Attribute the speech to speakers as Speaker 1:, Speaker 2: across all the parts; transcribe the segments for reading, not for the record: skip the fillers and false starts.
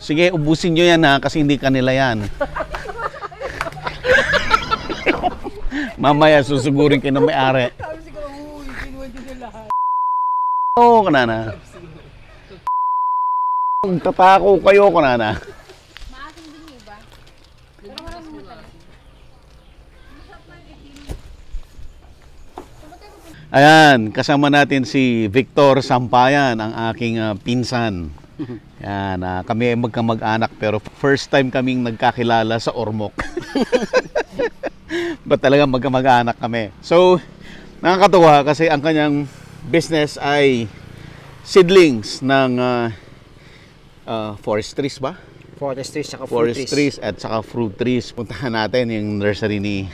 Speaker 1: Sige, ubusin nyo yan ha, kasi hindi kanila yan. Mamaya susugurin kayo na may-ari. Oo, kanana. Tatako kayo, kanana.
Speaker 2: Maasim din yung iba.
Speaker 1: Ayan, kasama natin si Victor Sampayan, ang aking pinsan. Yan, kami ay magkamag-anak pero first time kaming nagkakilala sa Ormoc. Ba't talaga magkamag-anak kami? So, nakakatuwa kasi ang kanyang business ay seedlings ng forest trees ba?
Speaker 3: Forest trees saka fruit
Speaker 1: Forest
Speaker 3: trees.
Speaker 1: trees at saka fruit trees. Puntahan natin yung nursery ni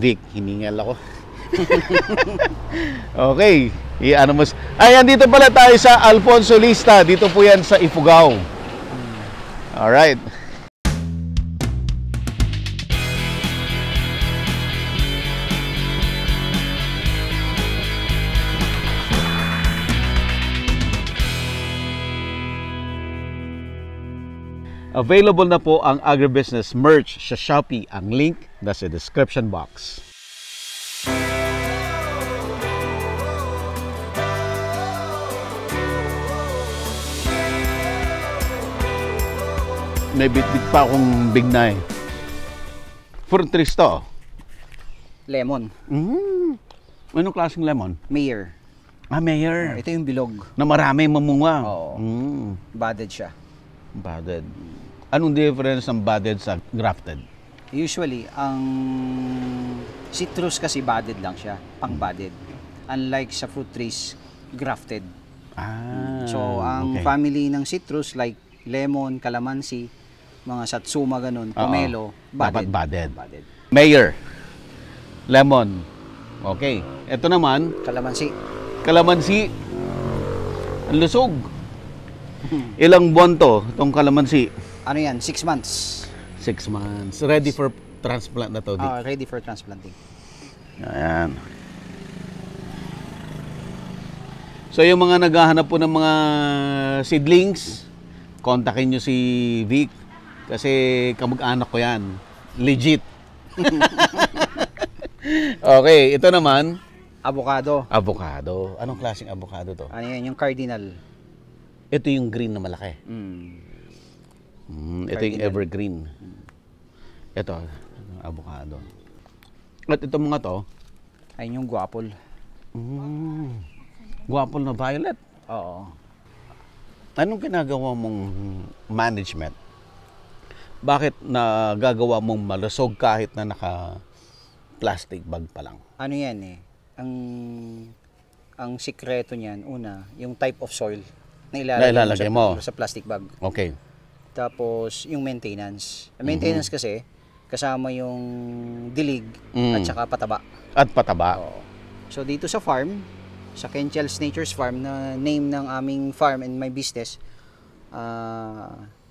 Speaker 1: Vic. Hiningal ako. Okay. Ano mas? Ay, andito pala tayo sa Alfonso Lista. Dito po yan sa Ifugao. Alright. Available na po ang agribusiness merch sa Shopee. Ang link nasa description box. May bit-bit pa akong bignay. Fruit trees to.
Speaker 3: Lemon.
Speaker 1: Anong klaseng lemon?
Speaker 3: Mayor.
Speaker 1: Mayor.
Speaker 3: Ito yung bilog.
Speaker 1: Na marami mamunga.
Speaker 3: Oo. Budded siya.
Speaker 1: Budded. Anong difference ng budded sa grafted?
Speaker 3: Usually, ang citrus kasi budded lang siya. Pang-budded. Unlike sa fruit trees, grafted. So, ang family ng citrus like lemon, calamansi, mga satsuma ganun, pomelo,
Speaker 1: dapat
Speaker 3: budded.
Speaker 1: budded. Mayor. Lemon. Okay. Ito naman,
Speaker 3: Calamansi.
Speaker 1: kalamansi. Ang lusog. Ilang buwan to, itong kalamansi?
Speaker 3: Ano yan? 6 months.
Speaker 1: 6 months. Ready for transplant na to.
Speaker 3: Ready for transplanting.
Speaker 1: Ayan. So yung mga naghahanap po ng mga seedlings, kontakin nyo si Vic kasi kamag-anak ko yan. Legit. Okay, ito naman.
Speaker 3: Avocado.
Speaker 1: Avocado. Anong klaseng avocado to?
Speaker 3: Ano yan? Yung cardinal.
Speaker 1: Ito yung green na malaki. Ito yung evergreen. Ito, avocado. At ito mga to.
Speaker 3: Ayun yung guapol.
Speaker 1: Guwapol na violet.
Speaker 3: Oo.
Speaker 1: Anong ginagawa mong management? Bakit nagagawa mong malusog kahit na naka-plastic bag pa lang?
Speaker 3: Ano yan eh? Ang sikreto niyan, una, yung type of soil na ilalagay mo sa plastic bag.
Speaker 1: Okay.
Speaker 3: Tapos, yung maintenance. Ang maintenance kasi, kasama yung dilig at saka pataba.
Speaker 1: At pataba.
Speaker 3: Oo. So, dito sa farm, sa Kenchel's Nature's Farm, na name ng aming farm and my business,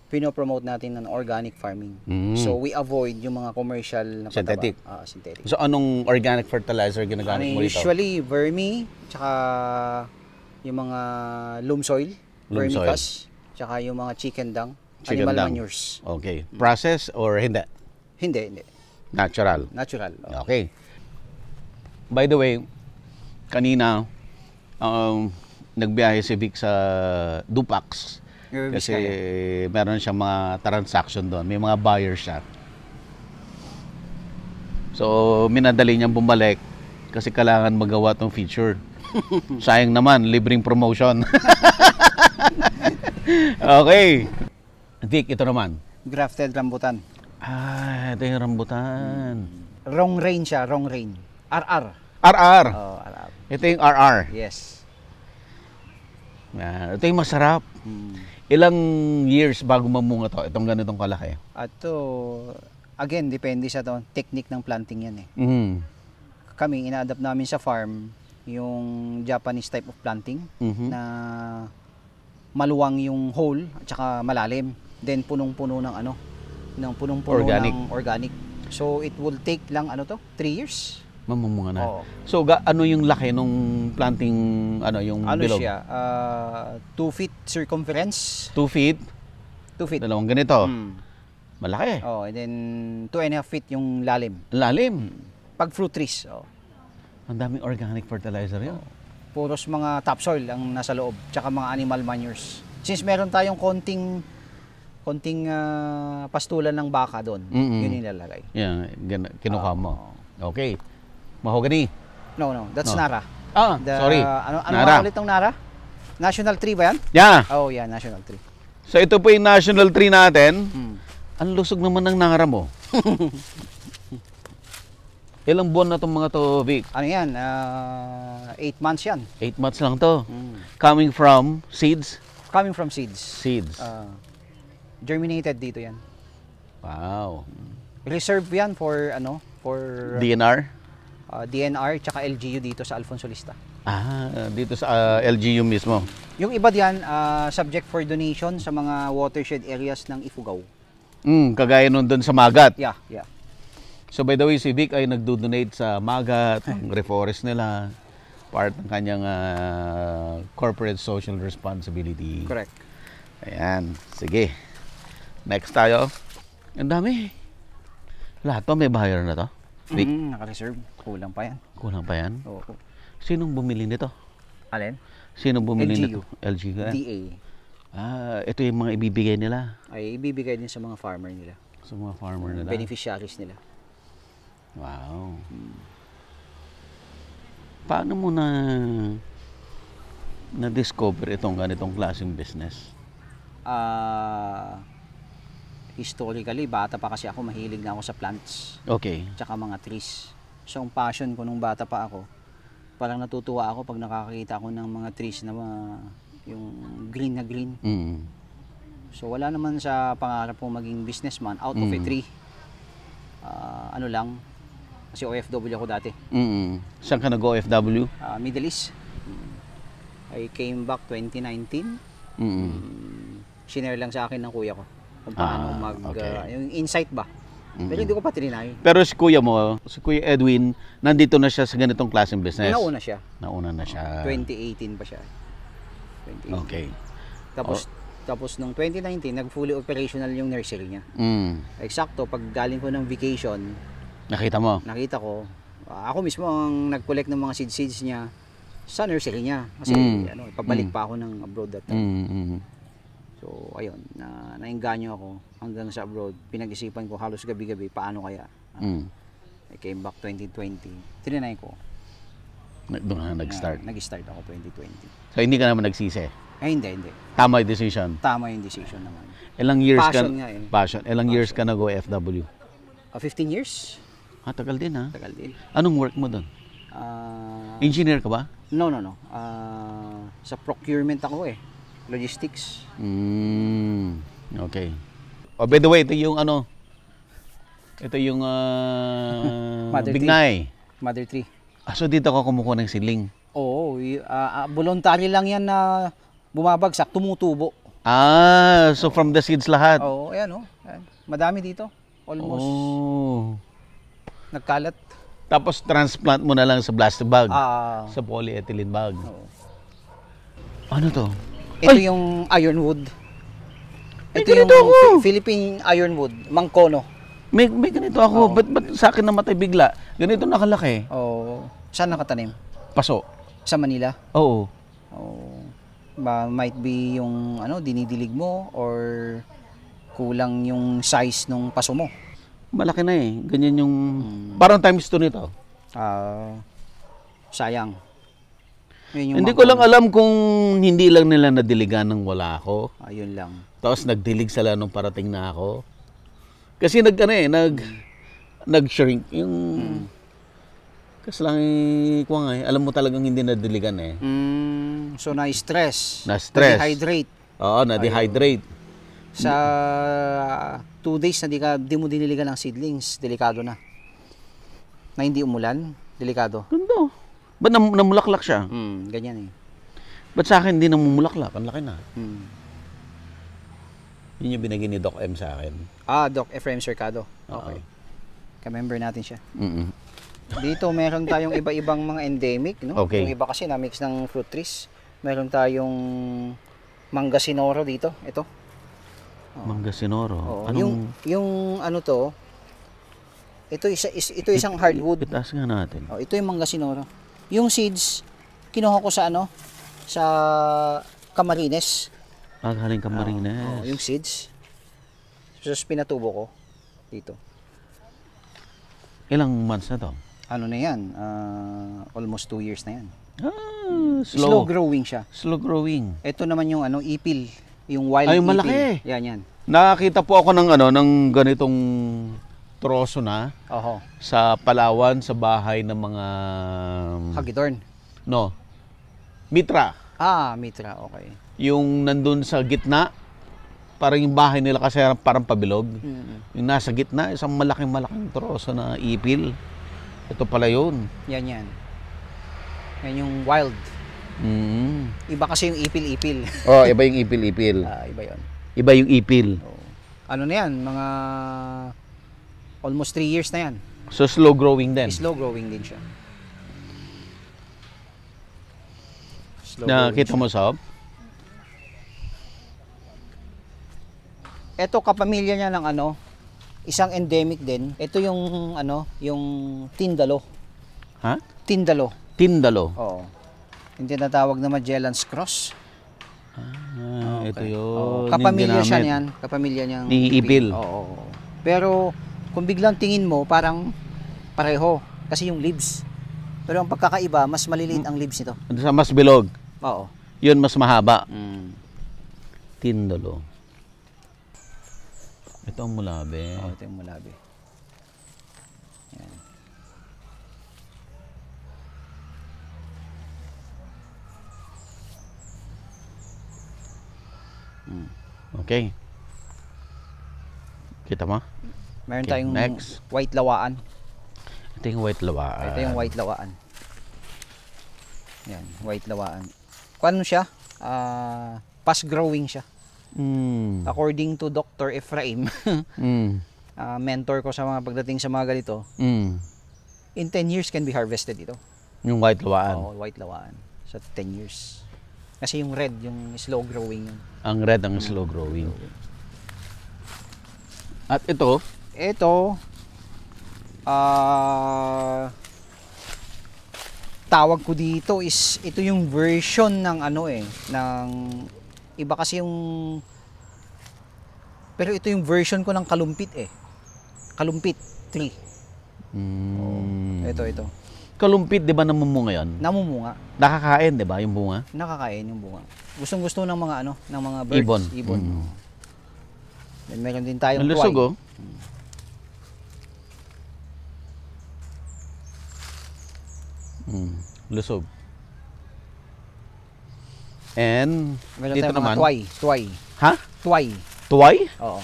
Speaker 3: pinopromote natin ng organic farming. So, we avoid yung mga commercial na pataba.
Speaker 1: Synthetic.
Speaker 3: Synthetic.
Speaker 1: So, anong organic fertilizer ginagamit mo dito?
Speaker 3: Usually, vermi, tsaka yung mga loam soil, vermicast, tsaka yung mga chicken dung, animal manures.
Speaker 1: Okay. Process or hindi?
Speaker 3: Hindi.
Speaker 1: Natural.
Speaker 3: Natural.
Speaker 1: Okay. By the way, kanina, nagbiyahe si Vic sa Dupax kasi meron siya mga transaction doon. May mga buyers siya. So, minadali niyang bumalik kasi kailangan magawa tong feature. Sayang naman, libreng promotion. Okay. Vic, ito naman.
Speaker 3: Grafted rambutan.
Speaker 1: Ito yung rambutan.
Speaker 3: Wrong rain siya, wrong rain. RR.
Speaker 1: RR.
Speaker 3: RR.
Speaker 1: Ito yung RR.
Speaker 3: Yes.
Speaker 1: Ito yung masarap. Ilang years bago mamunga to? Itong ganitong kalaki.
Speaker 3: At to, again, depende sa technique ng planting yan eh. Kami, ina-adapt namin sa farm yung Japanese type of planting na maluwang yung hole at saka malalim. Then punong-puno ng punong-puno ng organic. So it will take lang 3 years.
Speaker 1: Mamumunga na.
Speaker 3: Oo.
Speaker 1: So ano yung laki nung planting yung bilog?
Speaker 3: Siya 2 feet circumference.
Speaker 1: 2 feet?
Speaker 3: 2 feet.
Speaker 1: Dalawang ganito.
Speaker 3: Mm.
Speaker 1: Malaki.
Speaker 3: Oh, and then 2.5 feet yung lalim.
Speaker 1: Lalim.
Speaker 3: Pag fruit trees,
Speaker 1: Ang daming organic fertilizer yun.
Speaker 3: puros mga topsoil ang nasa loob, tsaka mga animal manures. Since meron tayong konting pastulan ng baka doon, yun yung nilalagay.
Speaker 1: Yan, kinuha mo. Okay. Mahogany.
Speaker 3: No, that's
Speaker 1: No.
Speaker 3: Nara.
Speaker 1: Sorry.
Speaker 3: Ano
Speaker 1: Nara.
Speaker 3: nga ulit ng Nara? National tree ba yan?
Speaker 1: Yeah.
Speaker 3: Oh, yeah, national tree.
Speaker 1: So ito po yung national tree natin.
Speaker 3: Hmm.
Speaker 1: Ang lusog naman ng nangara mo. Ilang buwan na itong mga to, Vic?
Speaker 3: Ano yan? 8 months yan.
Speaker 1: 8 months lang to.
Speaker 3: Mm.
Speaker 1: Coming from seeds?
Speaker 3: Coming from seeds.
Speaker 1: Seeds.
Speaker 3: Germinated dito yan.
Speaker 1: Wow.
Speaker 3: Reserve yan for
Speaker 1: DNR?
Speaker 3: DNR tsaka LGU dito sa Alfonso Lista.
Speaker 1: Dito sa LGU mismo.
Speaker 3: Yung iba diyan subject for donation sa mga watershed areas ng Ifugao.
Speaker 1: Kagaya nun doon sa Magat.
Speaker 3: Yeah.
Speaker 1: So by the way, si Vic ay nagdo-donate sa Magat, ang reforest nila, part ng kanyang corporate social responsibility.
Speaker 3: Correct.
Speaker 1: Ayan, sige. Next tayo. Ang dami. Lahat to may buyer na to? Vic?
Speaker 3: Naka-reserve. Kulang pa yan.
Speaker 1: Kulang pa yan?
Speaker 3: Oo.
Speaker 1: Sinong bumili nito?
Speaker 3: Alin?
Speaker 1: Sinong bumili
Speaker 3: LGU.
Speaker 1: nito? LGU.
Speaker 3: DA.
Speaker 1: Ito yung mga ibibigay nila
Speaker 3: Ay ibibigay din sa mga farmer nila.
Speaker 1: sa mga farmer nila.
Speaker 3: Beneficiaries nila.
Speaker 1: Wow. Paano mo na-discover itong ganitong klaseng business?
Speaker 3: Historically, bata pa kasi ako, mahilig na ako sa plants.
Speaker 1: Okay.
Speaker 3: Tsaka mga trees. So, ang passion ko nung bata pa ako, parang natutuwa ako pag nakakakita ako ng mga trees na yung green na green. So, wala naman sa pangarap ko maging businessman out of a tree. Ano lang, kasi OFW ako dati.
Speaker 1: Saan ka nag-OFW?
Speaker 3: Middle East. I came back 2019. Shinare lang sa akin ng kuya ko kung paano yung insight ba. Pero hindi ko pa trinay.
Speaker 1: Pero si kuya mo, si Kuya Edwin, nandito na siya sa ganitong klaseng business?
Speaker 3: Nauna siya.
Speaker 1: Nauna na siya.
Speaker 3: 2018 pa siya. 2018.
Speaker 1: Okay.
Speaker 3: Tapos nung 2019, nag-fully operational yung nursery niya. Eksakto, pag galing ko ng vacation, nakita ko, ako mismo ang nag-collect ng mga seeds niya sa nursery niya. Kasi pabalik pa ako ng abroad that time. So, ayun, nainganyo ako hanggang sa abroad. Pinag-isipan ko halos gabi-gabi, paano kaya? I came back 2020. Trinay ko.
Speaker 1: Doon ka nag-start?
Speaker 3: Nag-start ako 2020.
Speaker 1: So, hindi ka naman nagsisi?
Speaker 3: Ay, hindi.
Speaker 1: Tama yung decision?
Speaker 3: Tama yung decision naman.
Speaker 1: Ilang years
Speaker 3: Passion nga eh.
Speaker 1: Passion. Ilang years ka nag-OFW?
Speaker 3: 15 years.
Speaker 1: Tagal din ha?
Speaker 3: Tagal din.
Speaker 1: Anong work mo doon? Engineer ka ba?
Speaker 3: No. Sa procurement ako eh. Logistics.
Speaker 1: Okay. By the way, ito yung Bignay.
Speaker 3: Mother tree.
Speaker 1: So dito ako kumukuha ng siling?
Speaker 3: Oo. Voluntary lang yan na bumabagsak, tumutubo.
Speaker 1: So from the seeds lahat?
Speaker 3: Oo, ayan o. Madami dito. Almost. Nagkalat.
Speaker 1: Tapos transplant mo na lang sa plastic bag?
Speaker 3: Sa
Speaker 1: polyethylene bag?
Speaker 3: Oo.
Speaker 1: Ano to?
Speaker 3: Ito yung ironwood. Ito yung Philippine ironwood, mangkono.
Speaker 1: May ganito ako. Ba't sa akin namatay bigla? Ganito nakalaki.
Speaker 3: Oo. Saan nakatanim?
Speaker 1: Paso.
Speaker 3: Sa Manila?
Speaker 1: Oo.
Speaker 3: Might be yung dinidilig mo or kulang yung size nung paso mo.
Speaker 1: Malaki na eh. Ganyan yung parang times 2 nito.
Speaker 3: Sayang.
Speaker 1: Hindi ko lang alam kung hindi lang nila nadiligan ng wala ako.
Speaker 3: Ayun lang.
Speaker 1: Tapos nagdilig sila nung parating na ako. Kasi nag-shrink yung kasi lang alam mo talagang hindi nadiligan eh.
Speaker 3: So na-stress.
Speaker 1: Na-stress.
Speaker 3: Na-dehydrate.
Speaker 1: Oo, na-dehydrate.
Speaker 3: Sa 2 days na di mo diniligan ng seedlings, delikado na. Na hindi umulan, delikado.
Speaker 1: Ganda. Ba't namulaklak siya?
Speaker 3: Ganyan eh.
Speaker 1: Ba't sa akin hindi namumulaklak? Ang laki na. Yun yung binigay ni Doc M sa akin.
Speaker 3: Doc Efraim Cercado. Okay. Ka-member natin siya.
Speaker 1: Mm-mm.
Speaker 3: Dito meron tayong iba-ibang mga endemic, no?
Speaker 1: Okay.
Speaker 3: Yung iba kasi na-mix ng fruit trees. Meron tayong mangga sinoro dito. Ito.
Speaker 1: Mangga Sinoro.
Speaker 3: Oo.
Speaker 1: Anong...
Speaker 3: Yung ano to, ito isang hardwood.
Speaker 1: Itaas nga natin.
Speaker 3: Oh, ito yung Mangga Sinoro. Yung seeds, kinuha ko sa ano, sa Camarines.
Speaker 1: Galing Camarines.
Speaker 3: Yung seeds. So, pinatubo ko dito.
Speaker 1: Ilang months na to?
Speaker 3: Ano na yan? Almost 2 years na yan.
Speaker 1: Slow
Speaker 3: growing siya.
Speaker 1: Slow growing.
Speaker 3: Ito naman yung ano, ipil. Yung wild
Speaker 1: Ay,
Speaker 3: ipil.
Speaker 1: malaki.
Speaker 3: Yan.
Speaker 1: Nakakita po ako ng ng ganitong troso na
Speaker 3: Oho.
Speaker 1: sa Palawan sa bahay ng mga
Speaker 3: Hagidorn.
Speaker 1: no. Mitra.
Speaker 3: Mitra, okay.
Speaker 1: Yung nandun sa gitna, parang yung bahay nila kasi parang pabilog. Yung nasa gitna, isang malaking troso na ipil. Ito pala yun.
Speaker 3: Yan. Yan yung wild. Iba kasi yung ipil-ipil.
Speaker 1: Iba yung ipil-ipil.
Speaker 3: Iba yun.
Speaker 1: Iba yung ipil.
Speaker 3: Ano na yan? Mga almost 3 years na yan.
Speaker 1: So slow growing din.
Speaker 3: Slow growing din siya.
Speaker 1: Nakita mo, Sob?
Speaker 3: Ito kapamilya niya ng ano, isang endemic din. Ito yung ano, yung tindalo.
Speaker 1: Ha?
Speaker 3: Tindalo.
Speaker 1: Tindalo.
Speaker 3: Oo. Yung tinatawag na Magellan's Cross.
Speaker 1: Ito yun.
Speaker 3: Kapamilya siya niyan. Kapamilya niyang
Speaker 1: Ni ipil.
Speaker 3: Oo. Pero kung biglang tingin mo, parang pareho. Kasi yung leaves. Pero ang pagkakaiba, mas maliliit ang leaves nito.
Speaker 1: Sa mas bilog.
Speaker 3: Oo.
Speaker 1: Yun mas mahaba. Tindalo. Ito ang mulabi.
Speaker 3: Ito yung mulabi. Yan.
Speaker 1: Okay. Kita mo?
Speaker 3: Meron
Speaker 1: Okay,
Speaker 3: tayong
Speaker 1: next.
Speaker 3: white lawaan.
Speaker 1: Ito yung white lawaan.
Speaker 3: Ito yung white lawaan. Yan, white lawaan. Ano siya? Fast growing siya. According to Dr. Ephraim, mentor ko sa mga pagdating sa mga ganito, in 10 years can be harvested ito.
Speaker 1: Yung white lawaan.
Speaker 3: Oo, white lawaan. Sa 10 years. Kasi yung red, yung slow growing yun.
Speaker 1: Ang red ang slow growing. At ito,
Speaker 3: tawag ko dito is, ito yung version ng ano ng iba kasi yung, pero ito yung version ko ng kalumpit Kalumpit tree. Ito.
Speaker 1: kalumpit, di ba namumunga yun?
Speaker 3: Namumunga.
Speaker 1: Nakakain, di ba, yung bunga?
Speaker 3: Nakakain yung bunga. Gustong-gusto ng mga ng mga birds. Ibon. Then meron din tayong
Speaker 1: Ang lusog, oh. Lusog. And
Speaker 3: Meron
Speaker 1: dito
Speaker 3: tayong
Speaker 1: naman.
Speaker 3: mga tuway.
Speaker 1: Ha?
Speaker 3: Tuway.
Speaker 1: Oo.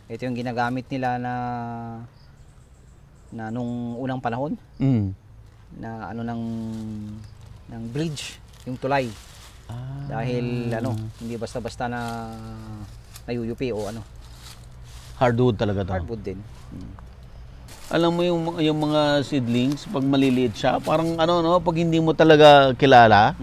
Speaker 3: Ito yung ginagamit nila na nung unang panahon na ano ng bridge, yung tulay. Dahil hindi basta-basta na nayuyupi o ano.
Speaker 1: Hardwood talaga to.
Speaker 3: Hardwood din.
Speaker 1: Alam mo yung mga seedlings, pag maliliit siya, parang pag hindi mo talaga kilala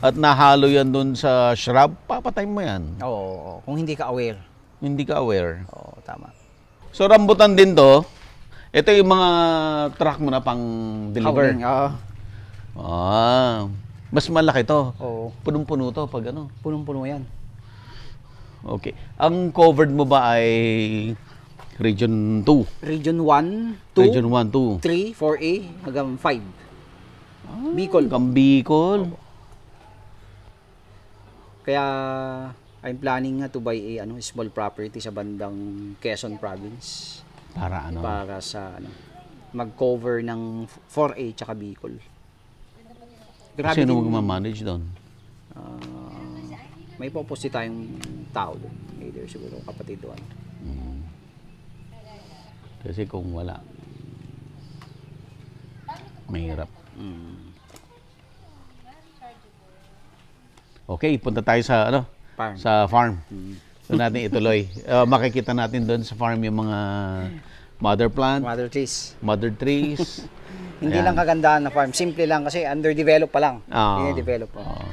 Speaker 1: at nahalo yan dun sa shrub, papatay mo yan.
Speaker 3: Oo. Kung hindi ka aware.
Speaker 1: Hindi ka aware.
Speaker 3: Oo, tama.
Speaker 1: So rambutan din to. Ito yung mga truck mo na pang deliver. Mas malaki to.
Speaker 3: Oo.
Speaker 1: Punong-puno to pag ano.
Speaker 3: Punong-puno yan.
Speaker 1: Okay. Ang covered mo ba ay Region 2?
Speaker 3: Region 1, 2,
Speaker 1: Region 1, 2.
Speaker 3: 3, 4A, hanggang 5. Bicol.
Speaker 1: Bicol.
Speaker 3: Kaya I'm planning nga to buy a small property sa bandang Quezon province
Speaker 1: Para ano?
Speaker 3: para sa mag-cover ng 4A tsaka Bicol. Grabe
Speaker 1: Sino
Speaker 3: din.
Speaker 1: magmamanage doon?
Speaker 3: May pupusti tayong tao doon. Either siguro kapatid doon.
Speaker 1: Kasi kung wala, mahirap. Okay, punta tayo sa
Speaker 3: Farm.
Speaker 1: sa farm. Doon natin ituloy. Makikita natin doon sa farm yung mga mother plant,
Speaker 3: Mother trees.
Speaker 1: mother trees.
Speaker 3: Hindi
Speaker 1: Ayan.
Speaker 3: lang kagandahan na farm. Simple lang kasi underdeveloped pa lang.
Speaker 1: Oo.
Speaker 3: Hindi develop pa.
Speaker 1: Oo.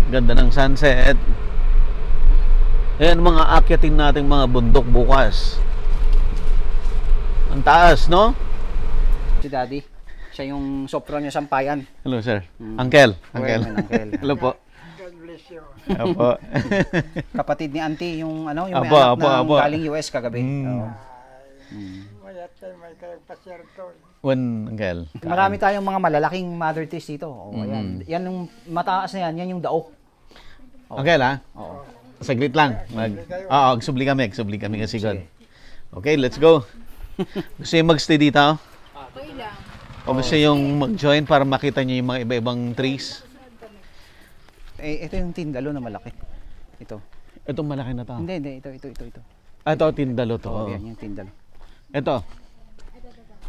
Speaker 1: Ganda ng sunset. Ayan mga akyatin nating mga bundok bukas. Ang taas, no?
Speaker 3: Si Daddy, siya yung sopran niya sampayan.
Speaker 1: Hello, sir. Uncle.
Speaker 3: Well, uncle.
Speaker 1: Hello po.
Speaker 4: God bless you.
Speaker 1: Apo.
Speaker 3: Kapatid ni Auntie, yung ano, yung may
Speaker 1: Apo,
Speaker 3: anak
Speaker 1: apo,
Speaker 3: na
Speaker 1: apo.
Speaker 3: galing US kagabi. Oo.
Speaker 4: Mayat tayo may kagpasyerto.
Speaker 1: One, Uncle.
Speaker 3: Marami tayong mga malalaking mother trees dito. Oh, ayan. Yan yung mataas na yan yung dao.
Speaker 1: Uncle, ha?
Speaker 3: Oo.
Speaker 1: Saglit lang. Magsubli kami kasi God. Okay, let's go. Gusto yung magstay dito?
Speaker 2: Okay lang.
Speaker 1: O gusto yung mag-join para makita nyo yung mga iba-ibang trees?
Speaker 3: Ito yung tindalo na malaki. Ito.
Speaker 1: Itong malaki na to.
Speaker 3: Hindi, ito.
Speaker 1: Ito, tindalo to.
Speaker 3: Oh, yan yung tindalo.
Speaker 1: Ito.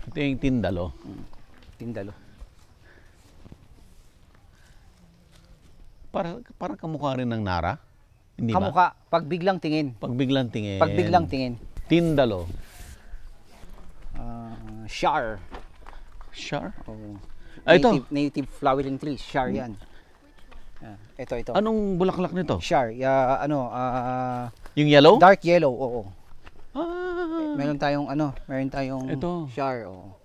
Speaker 1: Ito yung tindalo.
Speaker 3: Tindalo.
Speaker 1: Parang kamukha rin ng Nara. Hindi ba?
Speaker 3: Kamukha, pag biglang tingin.
Speaker 1: Pag biglang tingin.
Speaker 3: Pag biglang tingin.
Speaker 1: Tindalo.
Speaker 3: Shar.
Speaker 1: Shar?
Speaker 3: Oh.
Speaker 1: Ito.
Speaker 3: Native flowering trees. Shar yan. Ito.
Speaker 1: Anong bulaklak nito?
Speaker 3: Shar.
Speaker 1: Yung yellow?
Speaker 3: Dark yellow, oo.
Speaker 1: Meron
Speaker 3: Meron tayong
Speaker 1: Ito.
Speaker 3: shar, oo.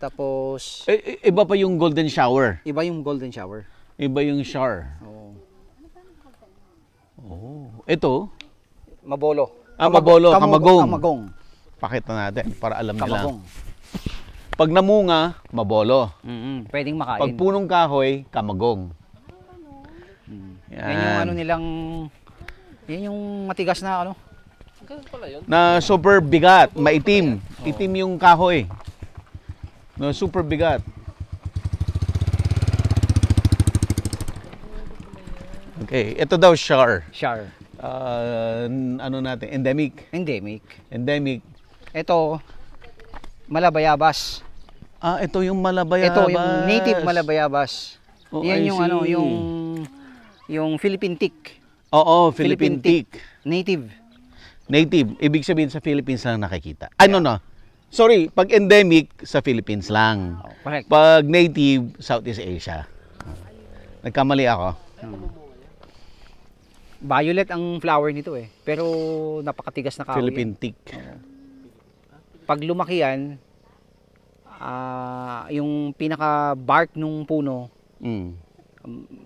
Speaker 3: Tapos,
Speaker 1: Iba pa yung golden shower.
Speaker 3: iba yung golden shower.
Speaker 1: Iba yung shar.
Speaker 3: Oo.
Speaker 1: Oh. Ito.
Speaker 3: Mabolo.
Speaker 1: Mabolo. Kamagong.
Speaker 3: Kamagong.
Speaker 1: Pakita natin para alam nila.
Speaker 3: Kamagong.
Speaker 1: Pag namunga, mabolo.
Speaker 3: Pwedeng makain.
Speaker 1: Pag punong kahoy, kamagong.
Speaker 3: Yan yung ano nilang, yan yung matigas na ano.
Speaker 1: Na super bigat, maitim. Itim yung kahoy. No, super bigat. Okay, ito daw shar.
Speaker 3: Shar.
Speaker 1: Ano natin, endemic.
Speaker 3: Endemic. Ito, malabayabas.
Speaker 1: Ito yung malabayabas.
Speaker 3: Ito yung native malabayabas.
Speaker 1: Oh,
Speaker 3: Yan
Speaker 1: I
Speaker 3: yung
Speaker 1: see.
Speaker 3: yung Philippine teak.
Speaker 1: Oo, Philippine teak.
Speaker 3: Native.
Speaker 1: Native, ibig sabihin sa Philippines lang nakikita. No. Sorry, pag endemic, sa Philippines lang.
Speaker 3: Correct.
Speaker 1: Pag native, Southeast Asia. Nagkamali ako.
Speaker 3: Violet ang flower nito eh. Pero napakatigas na kahoy.
Speaker 1: Philippine teak.
Speaker 3: Pag lumaki yan, yung pinaka bark nung puno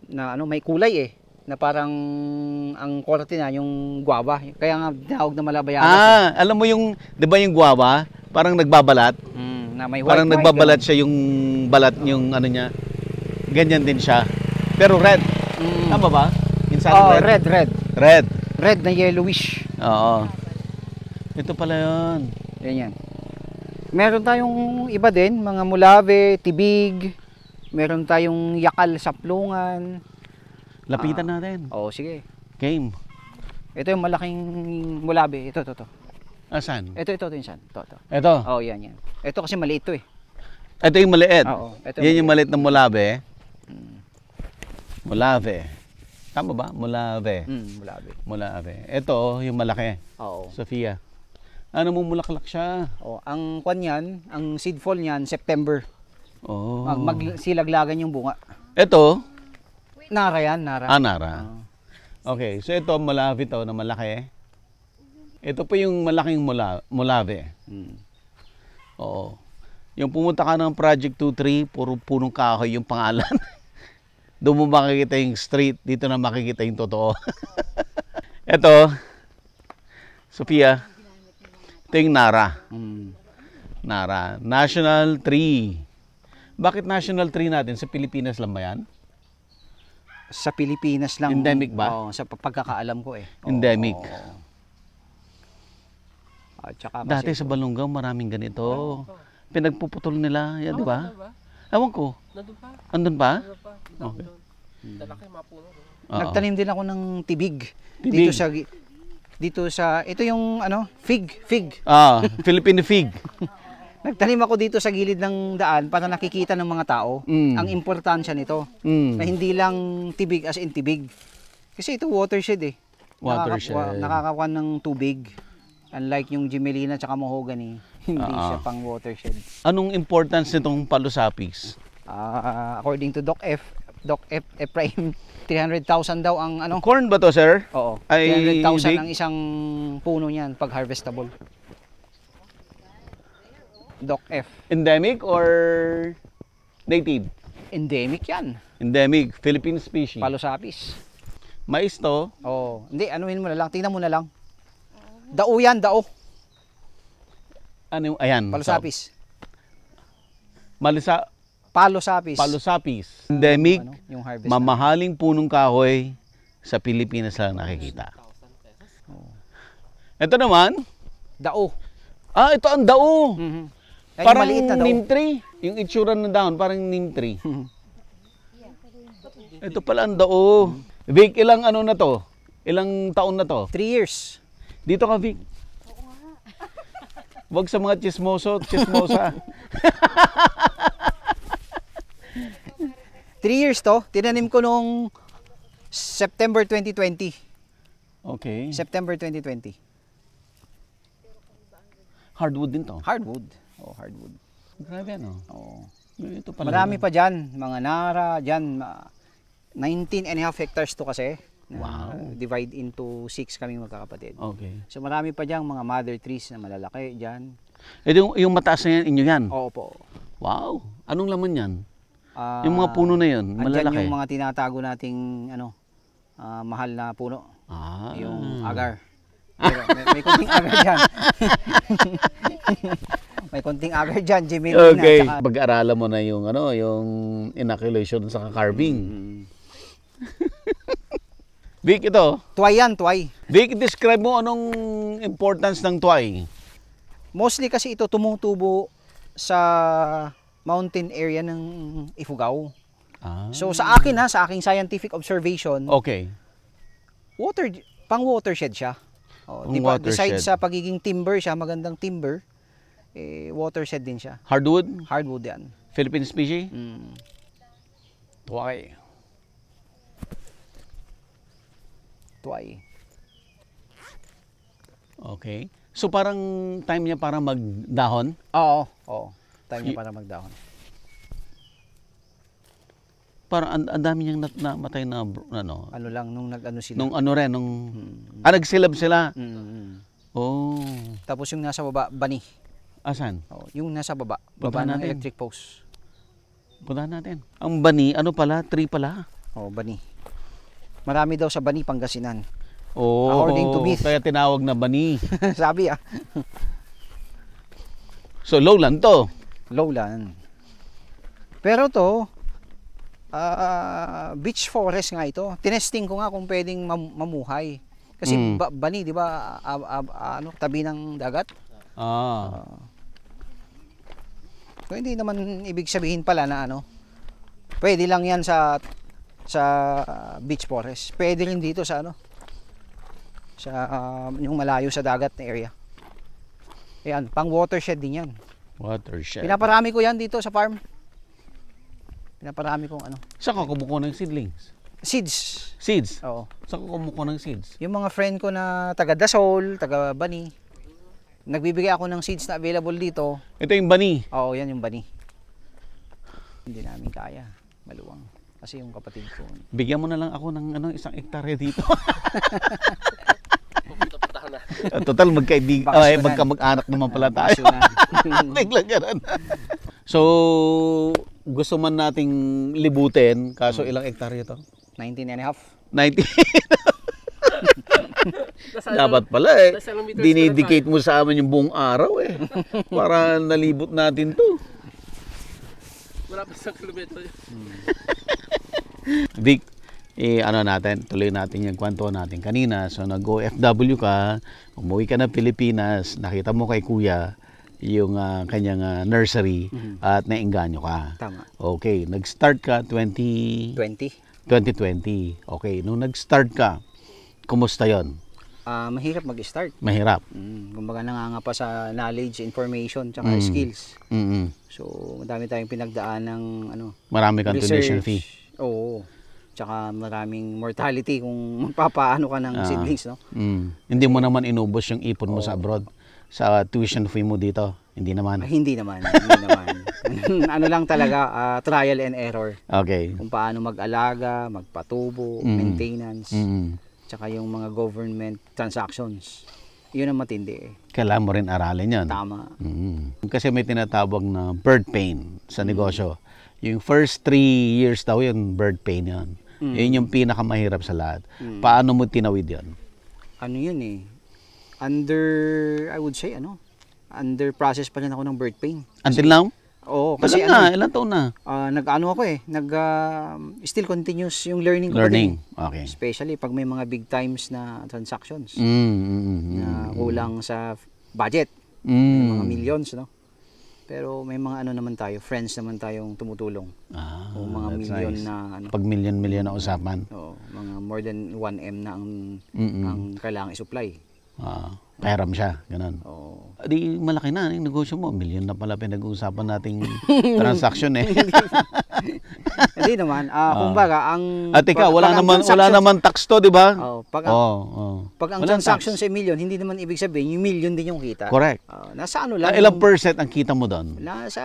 Speaker 3: na ano may kulay eh. Na parang ang korte na yung guava. Kaya nga tinawag na malabayabas.
Speaker 1: Alam mo yung, 'di ba yung guava, parang nagbabalat?
Speaker 3: Na may
Speaker 1: Parang
Speaker 3: white,
Speaker 1: nagbabalat siya yung balat yung ano niya. Ganyan din siya. Pero red. Tama ba? Minsan
Speaker 3: red.
Speaker 1: Red.
Speaker 3: Red na yellowish.
Speaker 1: Oo. Ito pala 'yon.
Speaker 3: Yan. Meron tayong iba din, mga mulave, tibig. Meron tayong yakal sa plungan.
Speaker 1: Lapitan natin.
Speaker 3: Oo, sige.
Speaker 1: Game.
Speaker 3: Ito yung malaking mulave. Ito.
Speaker 1: Asan?
Speaker 3: Ito yung san. Ito.
Speaker 1: Ito.
Speaker 3: Oh, yan. Ito kasi maliit to eh.
Speaker 1: Ito yung maliit.
Speaker 3: Oo.
Speaker 1: Yan yung maliit na mulave. Mulave. Tama ba? Mulave. Mulave. Ito yung malaki.
Speaker 3: Oo.
Speaker 1: Sophia. Ano mo mulaklak siya?
Speaker 3: Oh, ang kwan yan, ang seed fall niyan September.
Speaker 1: Oh.
Speaker 3: Magsilaglagan yung bunga.
Speaker 1: Ito,
Speaker 3: Nara yan, Nara.
Speaker 1: Nara. Okay, so ito mulave to na malaki. Ito po yung malaking mulave. Oo. Yung pumunta ka ng Project 23, puro punong kahoy yung pangalan. Doon mo makikita yung street, dito na makikita yung totoo. Ito, Sophia, ito yung Nara. Nara, national tree. Bakit national tree natin? Sa Pilipinas lang ba yan?
Speaker 3: Sa Pilipinas lang.
Speaker 1: Endemic ba?
Speaker 3: Oo, sa pagkakaalam ko eh.
Speaker 1: Endemic.
Speaker 3: Oo. At saka kasi,
Speaker 1: Dati sa Balongaw, maraming ganito. Pinagpuputol nila, yan, di ba? Ewan ko. Andun pa? Okay.
Speaker 3: nagtanim din ako ng tibig.
Speaker 1: Tibig.
Speaker 3: Dito sa ito yung ano, fig.
Speaker 1: Filipino fig.
Speaker 3: Nagtanim ako dito sa gilid ng daan para nakikita ng mga tao ang importansya nito. Na hindi lang tibig as in tibig. Kasi ito watershed eh.
Speaker 1: Watershed.
Speaker 3: Nakakakuan ng tubig. Unlike yung Gimelina at mahogany, hindi siya pang watershed.
Speaker 1: Anong importance nitong palusapis?
Speaker 3: According to Doc F, Doc Ephraim, 300,000 daw ang ano.
Speaker 1: Corn ba to, sir?
Speaker 3: Oo,
Speaker 1: Ay,
Speaker 3: 300,000
Speaker 1: big?
Speaker 3: ang isang puno niyan pag harvestable. Doc F.
Speaker 1: Endemic or native?
Speaker 3: Endemic yan.
Speaker 1: Endemic, Philippine species.
Speaker 3: Palusapis.
Speaker 1: Mais to.
Speaker 3: Oo. Hindi, anuhin mo na lang. Tingnan mo na lang. Dao yan, dao.
Speaker 1: Ano yung, ayan.
Speaker 3: Palusapis.
Speaker 1: Malisa,
Speaker 3: Palusapis.
Speaker 1: palusapis. Endemic,
Speaker 3: Ano, yung harvest.
Speaker 1: mamahaling punong kahoy sa Pilipinas lang nakikita. Ito naman,
Speaker 3: Dao.
Speaker 1: ito ang dao.
Speaker 3: Mhm. Yan yung
Speaker 1: Parang
Speaker 3: maliit na dao.
Speaker 1: neem tree. Yung itsura ng dahon, parang neem tree. Ito pala ang dao. Vic, ilang ano na to? Ilang taon na to?
Speaker 3: 3 years.
Speaker 1: Dito ka, Vic. Wag sa mga chismosa.
Speaker 3: 3 years to. Tinanim ko nung September 2020.
Speaker 1: Okay.
Speaker 3: September 2020.
Speaker 1: Hardwood din to.
Speaker 3: Hardwood. Oh, hardwood.
Speaker 1: Grabe ano.
Speaker 3: Oh.
Speaker 1: Ito pala.
Speaker 3: Marami pa dyan. Mga nara dyan. 19 and a half hectares to kasi.
Speaker 1: Wow.
Speaker 3: Divide into 6 kami magkakapatid.
Speaker 1: Okay.
Speaker 3: So marami pa dyan mga mother trees na malalaki dyan.
Speaker 1: Ito yung mataas na yan, inyo yan.
Speaker 3: Oo po.
Speaker 1: Wow. Anong laman yan?
Speaker 3: Ah,
Speaker 1: Yung mga puno na yun,
Speaker 3: andyan
Speaker 1: malalaki.
Speaker 3: yung mga tinatago nating ano, mahal na puno. Yung agar. Pero may konting agar dyan. May konting agar dyan, Jimmy.
Speaker 1: Okay. Pag-aralan mo na yung ano, yung inoculation sa carving. Vic, ito.
Speaker 3: Tuway yan, tuway.
Speaker 1: Vic, describe mo anong importance ng tuway.
Speaker 3: Mostly kasi ito tumutubo sa mountain area ng Ifugao. So sa akin sa aking scientific observation,
Speaker 1: Okay.
Speaker 3: pang watershed siya.
Speaker 1: Pang
Speaker 3: Di ba?
Speaker 1: watershed.
Speaker 3: Besides sa pagiging timber siya, magandang timber, watershed din siya.
Speaker 1: Hardwood,
Speaker 3: Hardwood yan.
Speaker 1: Philippine species.
Speaker 3: Mm.
Speaker 1: Tuway.
Speaker 3: Tuway.
Speaker 1: Okay. So parang time niya para magdahon.
Speaker 3: Oo. Time niya para magdahon.
Speaker 1: Parang ang dami niyang namatay na ano.
Speaker 3: Ano lang, nung nag-ano sila.
Speaker 1: Nung ano rin, nagsilab sila. Oh.
Speaker 3: Tapos yung nasa baba, bani.
Speaker 1: Asan?
Speaker 3: Yung nasa baba.
Speaker 1: Puntahan
Speaker 3: Baba ng
Speaker 1: natin.
Speaker 3: electric post.
Speaker 1: Puntahan natin. Ang bani, ano pala? Tree pala.
Speaker 3: Bani. Marami daw sa Bani, Pangasinan.
Speaker 1: Oh,
Speaker 3: According to myth.
Speaker 1: kaya tinawag na bani.
Speaker 3: Sabi
Speaker 1: So lowland to.
Speaker 3: Lowland. Pero to, beach forest nga ito. Tinesting ko nga kung pwedeng mamuhay. Kasi Bani, di ba, tabi ng dagat? So, hindi naman ibig sabihin pala na pwede lang yan sa beach forest. Pwede rin dito sa sa yung malayo sa dagat na area. Ayan, pang watershed din yan.
Speaker 1: Watershed.
Speaker 3: Pinaparami ko yan dito sa farm. Pinaparami kong
Speaker 1: Saan ka kumukuha ng seedlings?
Speaker 3: seeds.
Speaker 1: Seeds?
Speaker 3: Oo.
Speaker 1: Saan ka kumukuha ng seeds?
Speaker 3: Yung mga friend ko na taga Dasol, taga Bani, nagbibigay ako ng seeds na available dito.
Speaker 1: Ito yung bani.
Speaker 3: Oo, yan yung Bani. Hindi namin kaya. Maluwang. Kasi yung kapatid ko.
Speaker 1: Bigyan mo na lang ako ng 1 hektarya dito. Total magkamag-anak naman pala tayo. Biglang ganun. So, gusto man nating libutin, kaso ilang hektarya to?
Speaker 3: 19 and a half.
Speaker 1: 90. Dapat pala dinidicate mo sa amin yung buong araw para nalibot natin to.
Speaker 5: Wala pa sa kilometro.
Speaker 1: Vic, tuloy natin yung kwento natin kanina. So nag-OFW ka, umuwi ka na Pilipinas, nakita mo kay kuya yung kanyang nursery at nainganyo ka.
Speaker 3: Tama.
Speaker 1: Okay, nag-start ka 2020. Okay, nung nag-start ka, kumusta yon?
Speaker 3: Mahirap mag-start.
Speaker 1: Mahirap.
Speaker 3: Kumbaga nanganga pa sa knowledge, information, tsaka skills. So, madami tayong pinagdaan ng
Speaker 1: Marami kang tuition fee.
Speaker 3: Oo. Tsaka maraming mortality kung magpapaano ka ng seedlings, no?
Speaker 1: Hindi mo naman inubos yung ipon mo sa abroad sa tuition fee mo dito. Hindi naman.
Speaker 3: Hindi naman. Ano lang talaga, trial and error.
Speaker 1: Okay.
Speaker 3: Kung paano mag-alaga, magpatubo, maintenance, tsaka yung mga government transactions. Yun ang matindi eh.
Speaker 1: Kailangan mo rin aralin yan.
Speaker 3: Tama.
Speaker 1: Kasi may tinatawag na bird pain sa negosyo. Yung first 3 years daw yun, bird pain yan. Yun yung pinakamahirap sa lahat. Paano mo tinawid yan?
Speaker 3: Ano yun eh? I would say, under process pa rin ako ng bird pain.
Speaker 1: Until now?
Speaker 3: Oo, kasi
Speaker 1: Tagal na, ilang taon na?
Speaker 3: nag-ano ako eh, still continuous yung learning ko.
Speaker 1: Learning,
Speaker 3: pa din.
Speaker 1: okay.
Speaker 3: Especially pag may mga big times na transactions na kulang sa budget. May mga millions, no? Pero may mga ano naman tayo, friends naman tayong tumutulong. O mga
Speaker 1: that's
Speaker 3: million
Speaker 1: nice.
Speaker 3: na
Speaker 1: Pag million na usapan.
Speaker 3: mga more than 1M na ang kailangang i-supply.
Speaker 1: Pahiram siya, ganun.
Speaker 3: Oo.
Speaker 1: Di malaki na yung negosyo mo. Million na pala pinag-uusapan nating transaction eh.
Speaker 3: Hindi naman. Kumbaga,
Speaker 1: At ikaw, wala naman tax to, di ba?
Speaker 3: Pag ang
Speaker 1: Walang
Speaker 3: transaction
Speaker 1: tax.
Speaker 3: sa million, hindi naman ibig sabihin, yung million din yung kita.
Speaker 1: Correct.
Speaker 3: Nasa ano lang.
Speaker 1: Ilang percent ang kita mo doon?
Speaker 3: Nasa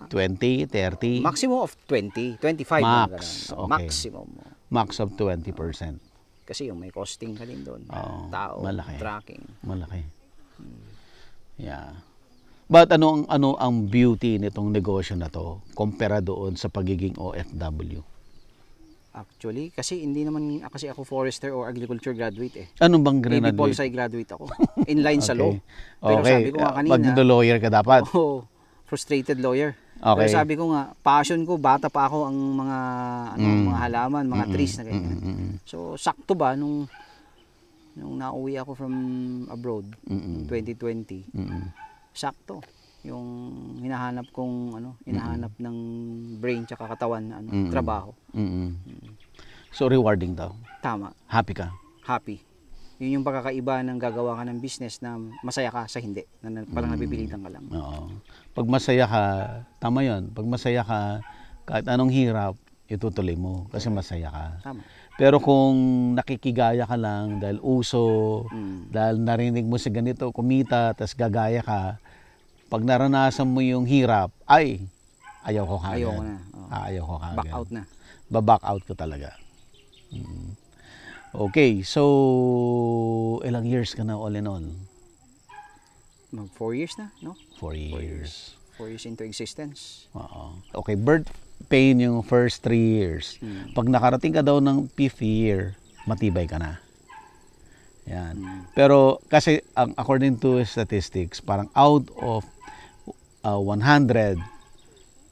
Speaker 1: 20, 30?
Speaker 3: maximum of 20, 25.
Speaker 1: Max, okay.
Speaker 3: Maximum.
Speaker 1: Max of 20%.
Speaker 3: Kasi yung may costing ka din doon.
Speaker 1: Oo,
Speaker 3: Tao,
Speaker 1: malaki.
Speaker 3: tracking.
Speaker 1: Malaki. Yeah. But ano ang beauty nitong negosyo na to kumpara doon sa pagiging OFW?
Speaker 3: Actually, kasi hindi naman kasi ako forester or agriculture graduate eh.
Speaker 1: Ano bang
Speaker 3: Baby
Speaker 1: graduate?
Speaker 3: bonsai graduate ako. Inline sa law.
Speaker 1: Okay.
Speaker 3: Pero
Speaker 1: Okay.
Speaker 3: sabi ko nga kanina,
Speaker 1: Mag-lawyer ka dapat.
Speaker 3: frustrated lawyer.
Speaker 1: Okay.
Speaker 3: Pero sabi ko nga, passion ko, bata pa ako ang mga mga halaman, mga trees na ganyan. So, sakto ba nung nauwi ako from abroad, 2020, sakto. Yung hinahanap kong hinahanap ng brain tsaka katawan na trabaho.
Speaker 1: So rewarding daw.
Speaker 3: Tama.
Speaker 1: Happy ka.
Speaker 3: Happy. Yun yung pagkakaiba ng gagawa ka ng business na masaya ka sa hindi. Na parang nabibilitan ka lang.
Speaker 1: Oo. Pag masaya ka, tama yun. Pag masaya ka, kahit anong hirap, itutuloy mo kasi masaya ka.
Speaker 3: Tama.
Speaker 1: Pero kung nakikigaya ka lang dahil uso, dahil narinig mo sa ganito, kumita, tas gagaya ka, pag naranasan mo yung hirap, ay, ayaw ko kagad.
Speaker 3: Ayaw ko na.
Speaker 1: Ayaw ko kagad.
Speaker 3: Back out na.
Speaker 1: Back out ko talaga. Okay, so ilang years ka na all in all?
Speaker 3: Mag 4 years na, no?
Speaker 1: 4 years.
Speaker 3: 4 years into existence.
Speaker 1: Oo. Okay, birth pain yung first 3 years. Pag nakarating ka daw ng 5th year, matibay ka na. Yan. Pero kasi according to statistics, parang out of 100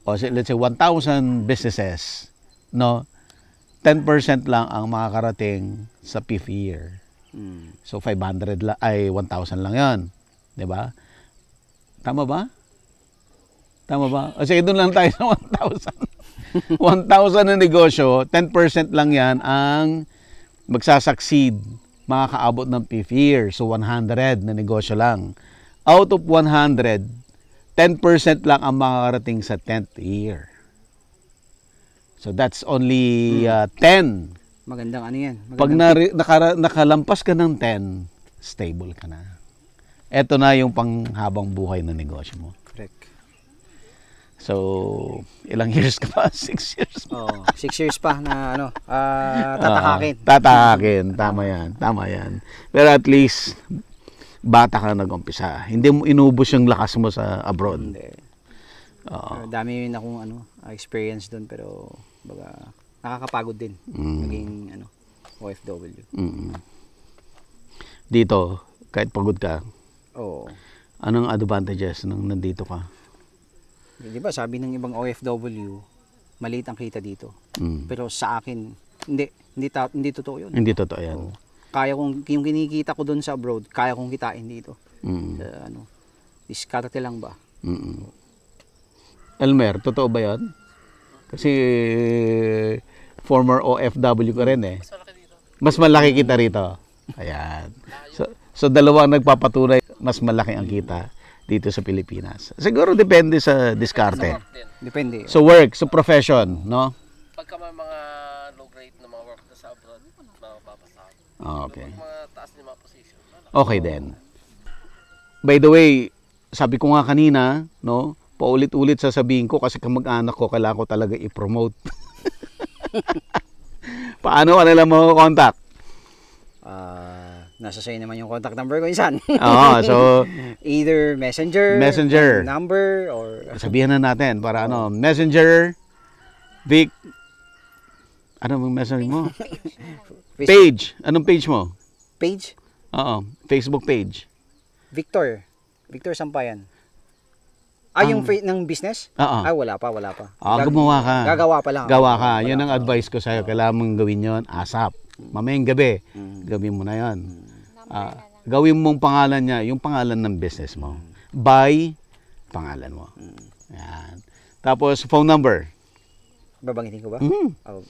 Speaker 1: o let's say 1,000 businesses, no? 10% lang ang makakarating sa 5th year. So 500 lang ay 1,000 lang 'yon, 'di ba? Tama ba? Tama ba? O sige, doon lang tayo sa 1,000. 1,000 na negosyo, 10% lang 'yan ang magsasucceed, makakaabot ng 5th year. So 100 na negosyo lang. Out of 100, 10% lang ang makakarating sa 10th year. So that's only 10.
Speaker 3: Magandang ano yan.
Speaker 1: Pag nakalampas ka ng 10, stable ka na. Ito na yung panghabang buhay na negosyo mo.
Speaker 3: Correct.
Speaker 1: So, ilang years ka pa? 6 years?
Speaker 3: Oh, 6 years pa na tatahakin.
Speaker 1: Tatahakin. Tama yan. Tama yan. Pero at least, bata ka na nag-umpisa. Hindi mo inubos yung lakas mo sa abroad.
Speaker 3: Hindi. Dami yun akong experience doon, pero baga, nakakapagod din maging OFW.
Speaker 1: Dito, kahit pagod ka,
Speaker 3: Oo.
Speaker 1: anong advantages nung nandito ka?
Speaker 3: Di ba sabi ng ibang OFW, maliit ang kita dito. Pero sa akin, hindi totoo yun.
Speaker 1: Hindi totoo yan.
Speaker 3: Kaya kong, yung kinikita ko doon sa abroad, kaya kong kitain dito. Diskarte lang ba?
Speaker 1: Elmer, totoo ba yan? Kasi former OFW ka rin eh. Mas malaki kita rito. Ayan. So dalawa ang nagpapatunay, mas malaki ang kita dito sa Pilipinas. Siguro depende sa diskarte.
Speaker 3: Depende.
Speaker 1: So work, so profession, no?
Speaker 5: Pagka may mga low grade na mga work sa abroad, mapapasahod.
Speaker 1: Okay.
Speaker 5: Pag mga taas na mga position,
Speaker 1: Okay then. By the way, sabi ko nga kanina, no? paulit-ulit sasabihin ko kasi kamag-anak ko, kailangan ko talaga i-promote. Paano ka nila mo-contact?
Speaker 3: Nasa sa'yo naman yung contact number ko, insan.
Speaker 1: Oo, so
Speaker 3: Either messenger, number, or
Speaker 1: sabihan na natin para ano, Messenger, Vic, ano bang message mo? Page. Anong page mo?
Speaker 3: page.
Speaker 1: Oo, Facebook page.
Speaker 3: Victor Sampayan. Yung ng business?
Speaker 1: Oo.
Speaker 3: Wala pa.
Speaker 1: Gumawa ka.
Speaker 3: Gagawa pa lang.
Speaker 1: Gawa ka. Yun ang advice ko sa'yo. Kailangan mong gawin yon ASAP. Mamayang gabi, gawin mo na yon. Gawin mong pangalan niya, yung pangalan ng business mo. By pangalan mo. Yan. Tapos, phone number.
Speaker 3: Babanggitin ko ba?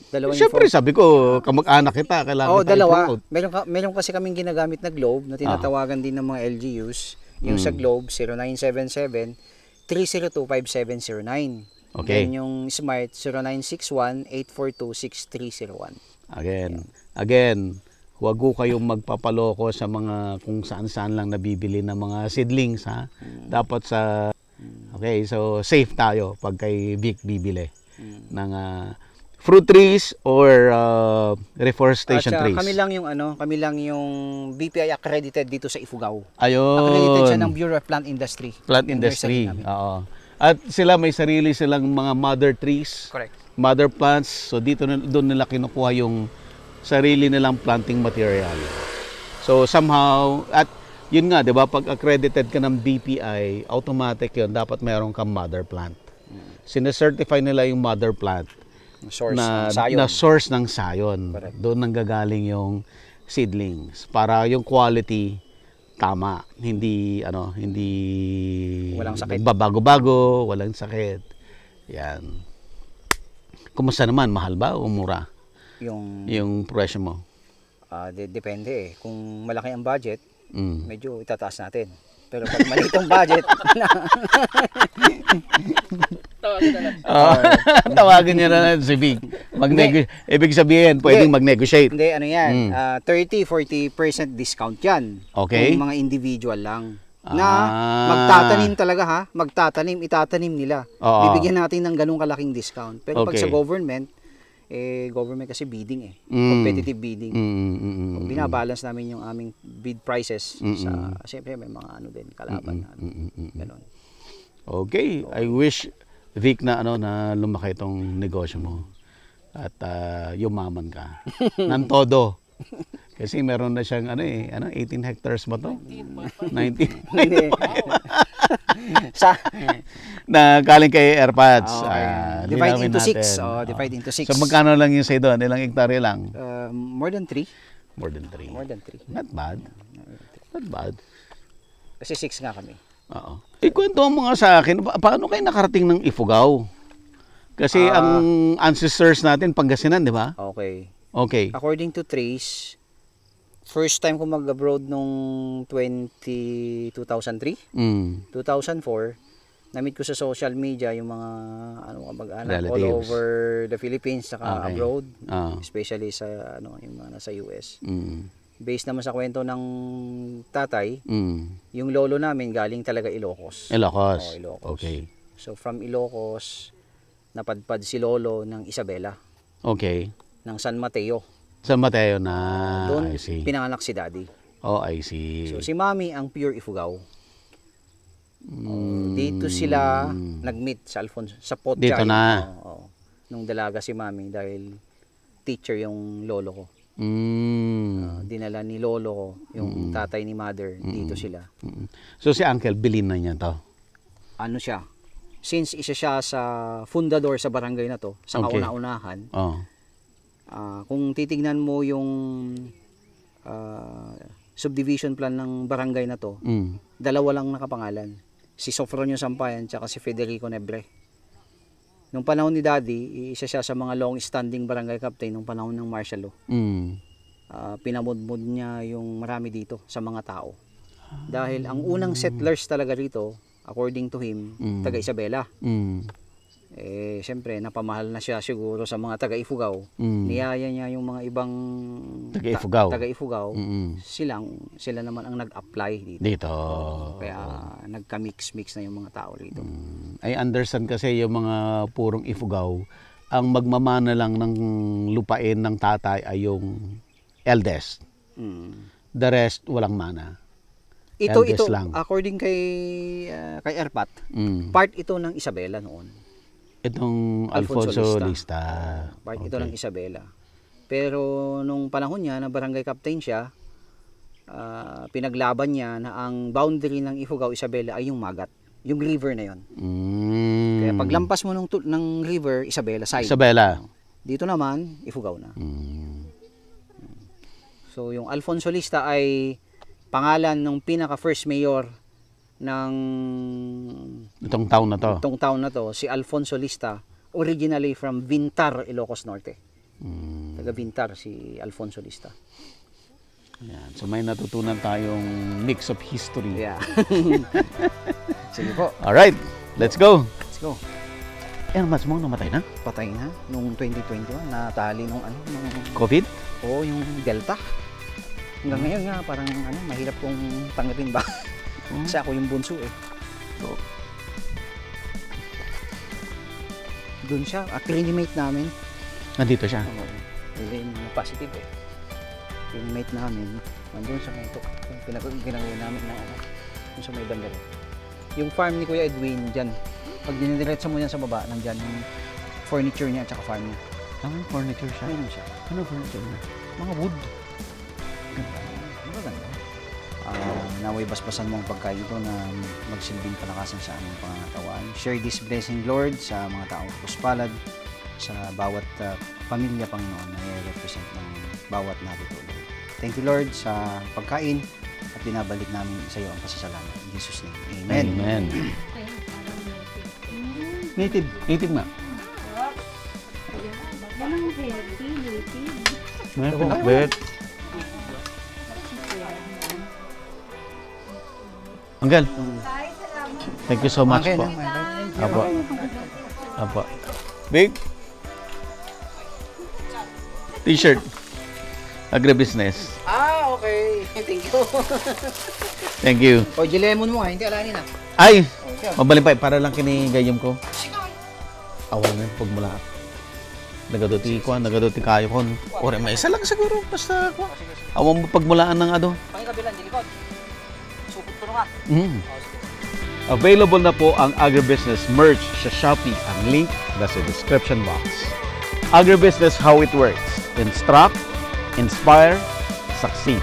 Speaker 1: Dalawa Siyempre, sabi ko, kamag-anak kita. Kailangan kita
Speaker 3: dalawa.
Speaker 1: i-promote.
Speaker 3: Meron kasi kaming ginagamit na Globe na tinatawagan din ng mga LGUs. Yung sa Globe, 0977-302-5709.
Speaker 1: Okay.
Speaker 3: Then yung Smart, 0961-842-6301.
Speaker 1: Again, huwag ko kayong magpapaloko sa mga kung saan-saan lang nabibili ng mga seedlings, ha? Dapat okay, so safe tayo pag kay Vic bibili ng fruit trees or reforestation trees.
Speaker 3: Kami lang yung BPI accredited dito sa Ifugao.
Speaker 1: Ayun.
Speaker 3: Accredited siya ng Bureau of Plant Industry.
Speaker 1: Plant Industry. Oo. At sila may sarili silang mga mother trees.
Speaker 3: Correct.
Speaker 1: Mother plants. So doon nila kinukuha yung sarili nilang planting material. So somehow, at yun nga, 'di ba, pag accredited ka ng BPI, automatic 'yun, dapat mayroon kang mother plant. Sine-certify nila yung mother plant na source ng sayon.
Speaker 3: Correct.
Speaker 1: Doon nanggagaling yung seedlings para yung quality tama, hindi
Speaker 3: walang sakit.
Speaker 1: Babago-bago, walang sakit. Yan. Kumusta naman, mahal ba o mura yung presyo mo?
Speaker 3: Depende eh. Kung malaki ang budget, medyo itataas natin. Pero pag maliit ang budget,
Speaker 1: tawagin niya na si Vic. Ibig sabihin, pwedeng mag-negotiate.
Speaker 3: Hindi, ano yan, 30-40% discount yan.
Speaker 1: Okay.
Speaker 3: Kung mga individual lang. Na magtatanim talaga, itatanim nila. Bibigyan natin ng ganung kalaking discount. Pero pag sa government kasi bidding eh. Competitive bidding. Binabalance namin yung aming bid prices sa, siyempre may mga kalaban natin. Ganon.
Speaker 1: Okay, I wish Vic na lumaki itong negosyo mo at yumaman ka ng todo. Kasi meron na siyang 18 hectares ba to? 19. Na galing kay AirPods.
Speaker 3: Divide into 6. Divide into 6.
Speaker 1: So magkano lang yung say doon? Ilang hektarya lang?
Speaker 3: More than 3.
Speaker 1: More than 3. Not bad. Not bad.
Speaker 3: Kasi 6 nga kami.
Speaker 1: Oo. Ikwento mo nga sa akin, paano kayo nakarating ng Ifugao? Kasi ang ancestors natin, Pangasinan, di ba?
Speaker 3: Okay.
Speaker 1: According
Speaker 3: to Trace, first time ko mag-abroad nung 2003, 2004, na-meet ko sa social media yung mga mag-anak all over the Philippines saka abroad, especially sa yung mga nasa US. Based naman sa kwento ng tatay, yung lolo namin galing talaga Ilocos.
Speaker 1: Ilocos.
Speaker 3: Ilocos.
Speaker 1: Okay.
Speaker 3: So from Ilocos, napadpad si lolo ng Isabela.
Speaker 1: Okay.
Speaker 3: Ng San Mateo.
Speaker 1: San Mateo na,
Speaker 3: doon
Speaker 1: I see.
Speaker 3: Pinanganak si daddy.
Speaker 1: I see.
Speaker 3: So si mami ang pure Ifugao. Dito sila nag-meet sa Alfonso, sa Potchay.
Speaker 1: Dito na.
Speaker 3: Nung dalaga si mami dahil teacher yung lolo ko. Dinala ni lolo ko, yung tatay ni mother, dito sila.
Speaker 1: So si Uncle, bilhin na niya to?
Speaker 3: Ano siya? Since isa siya sa fundador sa barangay na to, sa kauna-unahan, kung titignan mo yung subdivision plan ng barangay na to, dalawa lang nakapangalan. Si Sofronio Sampayan tsaka si Federico Nebre. Nung panahon ni Daddy, isa siya sa mga long-standing barangay captain nung panahon ng martial law. Pinamudmud niya yung marami dito sa mga tao. Dahil ang unang settlers talaga rito, according to him, taga Isabela. Siyempre, napamahal na siya siguro sa mga taga-Ifugao. Niyaya niya yung mga ibang
Speaker 1: Taga-Ifugao.
Speaker 3: taga-Ifugao. Sila naman ang nag-apply dito. Kaya nagka-mix-mix na yung mga tao dito.
Speaker 1: I understand kasi yung mga purong Ifugao, ang magmamana lang ng lupain ng tatay ay yung eldest. The rest, walang mana.
Speaker 3: Ito,
Speaker 1: Eldest lang.
Speaker 3: according kay Erpat, part ito ng Isabela noon.
Speaker 1: Itong Alfonso Lista.
Speaker 3: Part ito ng Isabela. Pero nung panahon niya, na barangay captain siya, pinaglaban niya na ang boundary ng Ifugao, Isabela ay yung Magat. Yung river na yon. Kaya paglampas mo ng river, Isabela side.
Speaker 1: Isabela.
Speaker 3: Dito naman, Ifugao na. So yung Alfonso Lista ay pangalan ng pinaka first mayor ng
Speaker 1: Itong town na to.
Speaker 3: Si Alfonso Lista, originally from Vintar, Ilocos Norte. Taga Vintar si Alfonso Lista.
Speaker 1: Ayan. So may natutunan tayong mix of history.
Speaker 3: Yeah. Sige po.
Speaker 1: Alright, let's go.
Speaker 3: Let's go.
Speaker 1: Mas mong namatay na?
Speaker 3: Patay na nung 2021, natali nung
Speaker 1: COVID?
Speaker 3: Oo, yung Delta. Hanggang ngayon nga parang mahirap kong tanggapin ba. Kasi ako yung bunso eh. So, doon siya, clinimate namin.
Speaker 1: Nandito siya?
Speaker 3: Oo. Positive eh. Clinimate namin. Nandun sa ito. Pinag-ginagawa namin na doon sa may banda rin. Yung farm ni Kuya Edwin dyan. Pag dinidiretso mo yan sa baba, nandyan yung furniture niya at saka farm niya.
Speaker 1: Furniture siya?
Speaker 3: Ayun siya.
Speaker 1: Ano furniture niya?
Speaker 3: Mga wood. Ganda. Maganda. Naway basbasan mo ang pagkain ito na magsilbing palakasan sa aming pangangatawan. Share this blessing, Lord, sa mga taong puspalad, sa bawat pamilya, Panginoon, na i-represent ng bawat narito, Lord. Thank you, Lord, sa pagkain at binabalik namin sa iyo ang pasasalamat. In Jesus' name, Amen.
Speaker 1: Amen.
Speaker 2: Ayun, parang native.
Speaker 1: Native nga.
Speaker 2: Walang healthy, native.
Speaker 1: May pinakbet. Anggal, thank you so much po. Apo. Big T-shirt. Agribusiness.
Speaker 3: Okay. Thank you.
Speaker 1: Thank you.
Speaker 3: O, lemon mo nga, hindi alanin na.
Speaker 1: Ay! Mabalin pa, para lang kinigayom ko. Awal na yung pagmula. Nagaduti kayo ko. Ore, may isa lang siguro. Basta ko. Awang mo pagmulaan ng ano.
Speaker 3: Pangikabilan, dilikod. Supot ko nga.
Speaker 1: Available na po ang Agribusiness merch sa Shopee. Ang link nasa description box. Agribusiness, how it works. Instruct, inspire, succeed.